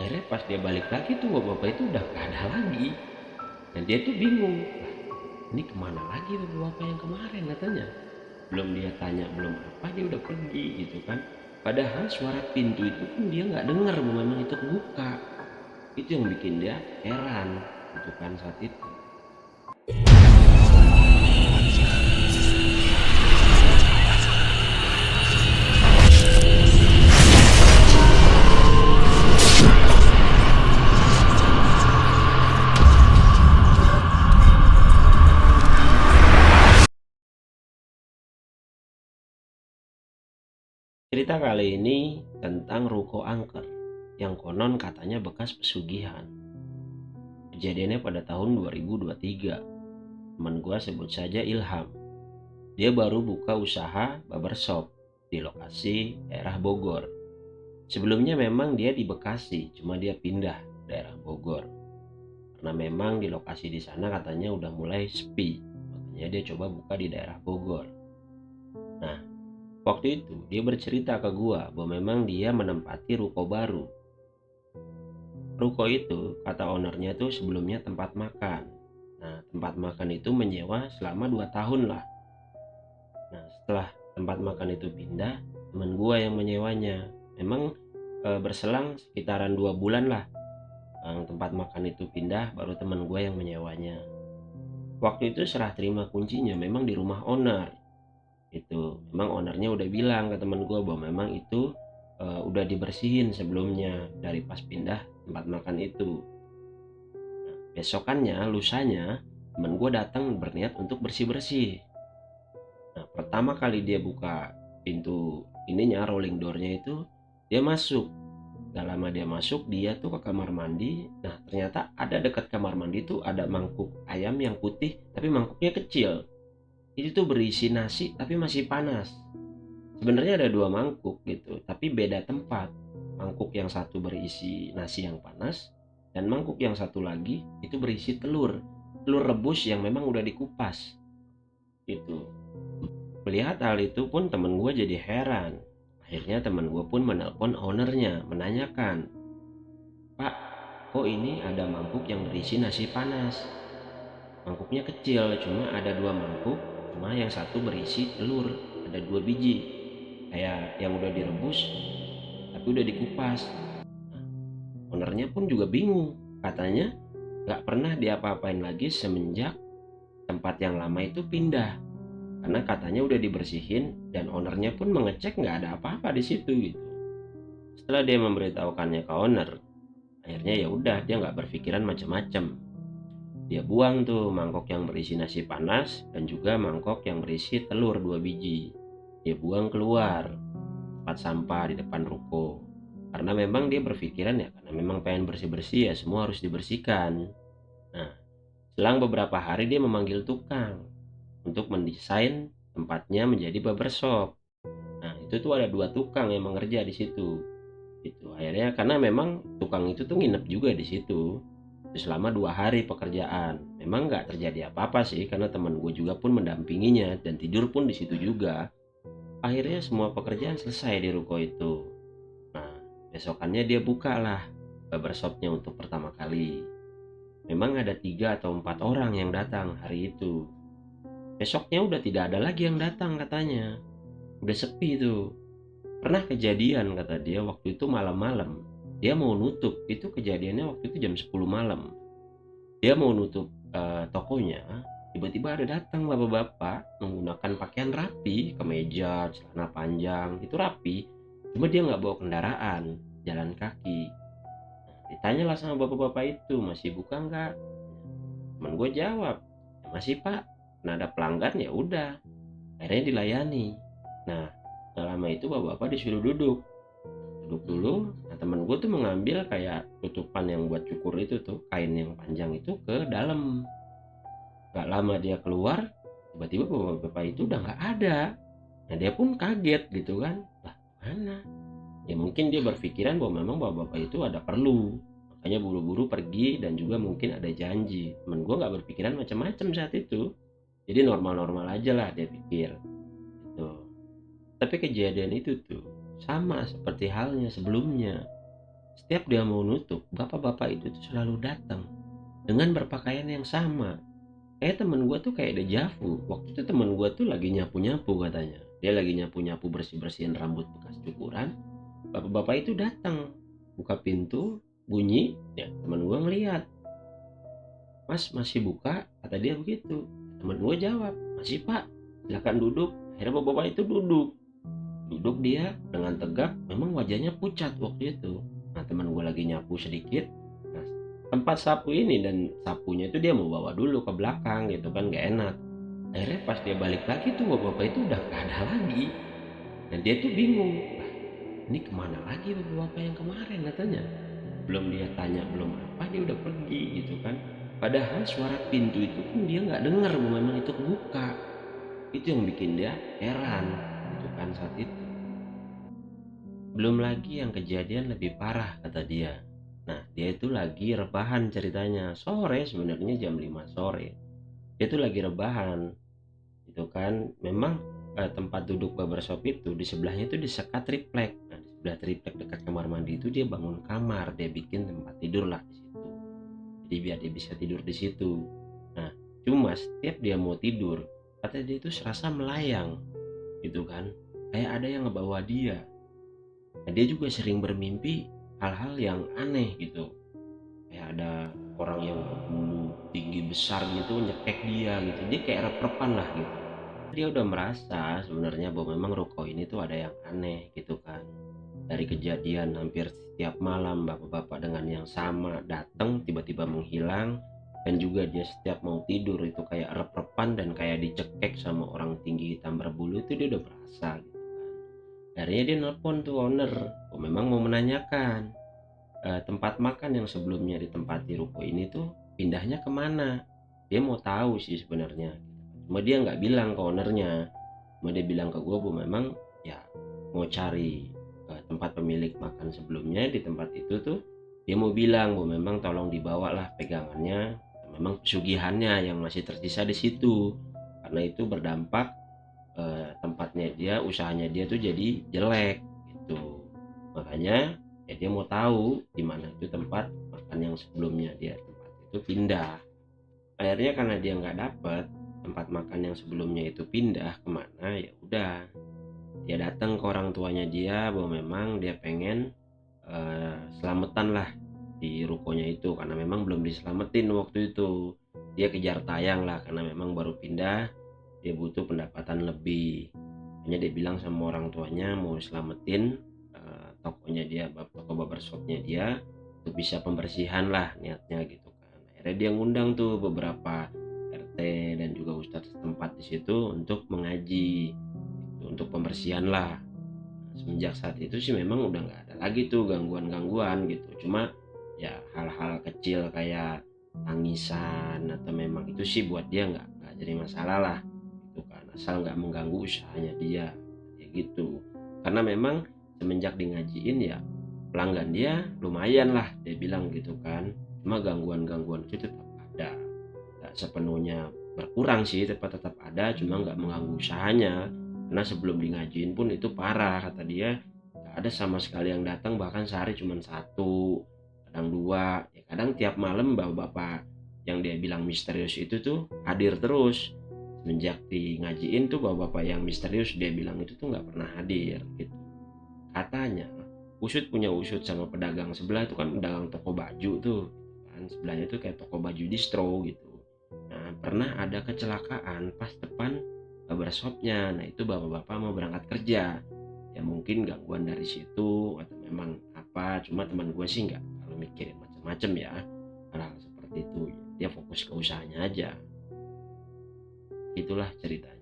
akhirnya pas dia balik lagi tuh bapak-bapak itu udah gak ada lagi. Dan dia tuh bingung, "Lah, ini kemana lagi bapak-bapak yang kemarin?" katanya. Belum dia tanya belum apa dia udah pergi gitu kan. Padahal suara pintu itu pun dia nggak dengar bahwa memang itu kebuka. Itu yang bikin dia heran gitu kan saat itu. Cerita kali ini tentang ruko angker yang konon katanya bekas pesugihan. Kejadiannya pada tahun 2023. Teman gua sebut saja Ilham. Dia baru buka usaha barbershop di lokasi daerah Bogor. Sebelumnya memang dia di Bekasi, cuma dia pindah daerah Bogor. Karena memang di lokasi di sana katanya udah mulai sepi, makanya dia coba buka di daerah Bogor. Nah, waktu itu dia bercerita ke gua bahwa memang dia menempati ruko baru. Ruko itu kata ownernya tuh sebelumnya tempat makan. Nah, tempat makan itu menyewa selama 2 tahun lah. Nah, setelah tempat makan itu pindah, teman gua yang menyewanya. Memang berselang sekitaran 2 bulan lah. Tempat makan itu pindah, baru teman gua yang menyewanya. Waktu itu serah terima kuncinya memang di rumah owner. Itu memang ownernya udah bilang ke teman gua bahwa memang itu udah dibersihin sebelumnya dari pas pindah tempat makan itu. Nah, besokannya, lusanya, temen gue datang berniat untuk bersih-bersih. Nah, pertama kali dia buka pintu ininya, rolling doornya itu, dia masuk. Gak lama dia masuk, dia tuh ke kamar mandi. Nah, ternyata ada dekat kamar mandi tuh ada mangkuk ayam yang putih, tapi mangkuknya kecil. Itu tuh berisi nasi, tapi masih panas. Sebenarnya ada 2 mangkuk gitu, tapi beda tempat. Mangkuk yang satu berisi nasi yang panas, dan mangkuk yang satu lagi itu berisi telur. Telur rebus yang memang udah dikupas. Gitu. Melihat hal itu pun temen gue jadi heran. Akhirnya temen gue pun menelpon ownernya, menanyakan, "Pak, kok ini ada mangkuk yang berisi nasi panas? Mangkuknya kecil, cuma ada 2 mangkuk, cuma yang satu berisi telur, ada 2 biji. Kayak yang udah direbus, tapi udah dikupas." Ownernya pun juga bingung. Katanya gak pernah diapa-apain lagi semenjak tempat yang lama itu pindah. Karena katanya udah dibersihin dan ownernya pun mengecek gak ada apa-apa di situ gitu. Setelah dia memberitahukannya ke owner, akhirnya ya udah dia nggak berpikiran macam-macam. Dia buang tuh mangkok yang berisi nasi panas dan juga mangkok yang berisi telur 2 biji. Dia buang keluar tempat sampah di depan ruko. Karena memang dia berpikiran ya karena memang pengen bersih-bersih ya semua harus dibersihkan. Nah, selang beberapa hari dia memanggil tukang untuk mendesain tempatnya menjadi barbershop. Nah, itu tuh ada 2 tukang yang mengerja di situ. Gitu. Akhirnya karena memang tukang itu tuh nginep juga di situ. Itu selama 2 hari pekerjaan. Memang nggak terjadi apa-apa sih karena teman gue juga pun mendampinginya dan tidur pun di situ juga. Akhirnya semua pekerjaan selesai di ruko itu. Nah, besokannya dia bukalah barbershopnya untuk pertama kali. Memang ada 3 atau 4 orang yang datang hari itu. Besoknya udah tidak ada lagi yang datang katanya. Udah sepi tuh. Pernah kejadian kata dia waktu itu malam-malam. Dia mau nutup, itu kejadiannya waktu itu jam 10 malam. Dia mau nutup tokonya, tiba-tiba ada datang bapak-bapak menggunakan pakaian rapi, kemeja, celana panjang, itu rapi. Cuma dia nggak bawa kendaraan, jalan kaki. Ditanyalah sama bapak-bapak itu, "Masih buka nggak?" Temen gue jawab, "Ya, masih pak. Nah, ada pelanggan ya udah." Akhirnya dilayani. Nah, gak lama itu bapak-bapak disuruh duduk. Duduk dulu. Nah, temen gue tuh mengambil kayak tutupan yang buat cukur itu tuh, kain yang panjang itu ke dalam. Gak lama dia keluar, tiba-tiba bapak-bapak itu udah gak ada. Nah, dia pun kaget gitu kan. Lah, mana? Ya mungkin dia berpikiran bahwa memang bapak-bapak itu ada perlu. Makanya buru-buru pergi dan juga mungkin ada janji. Temen gue gak berpikiran macam-macam saat itu. Jadi normal-normal aja lah dia pikir. Gitu. Tapi kejadian itu tuh sama seperti halnya sebelumnya. Setiap dia mau nutup, bapak-bapak itu tuh selalu datang dengan berpakaian yang sama. Temen gue tuh kayak dejavu. Waktu itu temen gue tuh lagi nyapu-nyapu katanya. Dia lagi nyapu-nyapu bersih-bersihin rambut bekas cukuran. Bapak-bapak itu datang, buka pintu, bunyi. Ya temen gue ngeliat, "Mas masih buka?" Kata dia begitu. Temen gue jawab, "Masih pak, silakan duduk." Akhirnya bapak-bapak itu duduk. Duduk dia dengan tegap, memang wajahnya pucat waktu itu. Nah teman gue lagi nyapu sedikit. Nah, tempat sapu ini dan sapunya itu dia mau bawa dulu ke belakang gitu kan, gak enak. Akhirnya pas dia balik lagi tuh bapak-bapak itu udah gak ada lagi. Dan dia tuh bingung, lah ini kemana lagi bapak-bapak yang kemarin katanya. Belum dia tanya belum apa dia udah pergi gitu kan. Padahal suara pintu itu pun dia nggak dengar memang itu kebuka. Itu yang bikin dia heran gitu kan saat itu. Belum lagi yang kejadian lebih parah kata dia. Nah, dia itu lagi rebahan ceritanya. Sore sebenarnya jam 5 sore. Dia itu lagi rebahan. Itu kan memang tempat duduk barbershop itu di sebelahnya itu disekat triplek. Nah, di sebelah triplek dekat kamar mandi itu dia bangun kamar, dia bikin tempat tidur lah di situ. Jadi biar dia bisa tidur di situ. Nah, cuma setiap dia mau tidur, kata dia itu serasa melayang gitu kan. Kayak ada yang ngebawa dia. Nah, dia juga sering bermimpi hal-hal yang aneh gitu. Kayak ada orang yang berbulu tinggi besar gitu nyekek dia gitu. Dia kayak rep-repan lah gitu. Dia udah merasa sebenarnya bahwa memang ruko ini tuh ada yang aneh gitu kan. Dari kejadian hampir setiap malam bapak-bapak dengan yang sama datang tiba-tiba menghilang, dan juga dia setiap mau tidur itu kayak rep-repan dan kayak dicekek sama orang tinggi hitam berbulu. Itu dia udah merasa gitu kan. Akhirnya dia nelpon tuh owner, memang mau menanyakan tempat makan yang sebelumnya ditempati ruko ini tuh pindahnya kemana. Dia mau tahu sih sebenarnya, cuma dia nggak bilang ke ownernya. Cuma dia bilang ke gue bahwa memang ya mau cari tempat pemilik makan sebelumnya di tempat itu tuh. Dia mau bilang bahwa memang tolong dibawalah pegangannya, memang pesugihannya yang masih tersisa di situ, karena itu berdampak tempatnya dia, usahanya dia tuh jadi jelek gitu. Makanya ya dia mau tahu di mana itu tempat makan yang sebelumnya dia tempat itu pindah. Akhirnya karena dia nggak dapet tempat makan yang sebelumnya itu pindah kemana, ya udah dia datang ke orang tuanya dia bahwa memang dia pengen selamatan lah di rukonya itu, karena memang belum diselamatin waktu itu. Dia kejar tayang lah karena memang baru pindah, dia butuh pendapatan lebih. Hanya dia bilang sama orang tuanya mau selamatin tokonya dia, toko barbershopnya dia, untuk bisa pembersihan lah niatnya gitu kan. Akhirnya dia ngundang tuh beberapa RT dan juga ustadz setempat di situ untuk mengaji gitu, untuk pembersihan lah. Semenjak saat itu sih memang udah nggak ada lagi tuh gangguan-gangguan gitu. Cuma ya hal-hal kecil kayak tangisan atau memang itu sih buat dia nggak jadi masalah lah gitu kan, asal nggak mengganggu usahanya dia kayak gitu. Karena memang semenjak di ngajiin ya pelanggan dia lumayan lah dia bilang gitu kan. Cuma gangguan-gangguan itu tetap ada, nggak sepenuhnya berkurang sih, tetap ada, cuma nggak mengganggu usahanya. Karena sebelum di ngajiin pun itu parah kata dia, nggak ada sama sekali yang datang, bahkan sehari cuma satu, kadang dua ya, kadang tiap malam bapak-bapak yang dia bilang misterius itu tuh hadir terus. Semenjak di ngajiin tuh bapak-bapak yang misterius dia bilang itu tuh nggak pernah hadir gitu. Katanya usut punya usut sama pedagang sebelah itu kan pedagang toko baju tuh kan, sebelahnya tuh kayak toko baju distro gitu. Nah pernah ada kecelakaan pas depan barbershopnya. Nah itu bapak-bapak mau berangkat kerja, ya mungkin gangguan dari situ atau memang apa. Cuma teman gue sih nggak terlalu mikirin macam-macam ya hal-hal seperti itu. Dia fokus ke usahanya aja. Itulah ceritanya.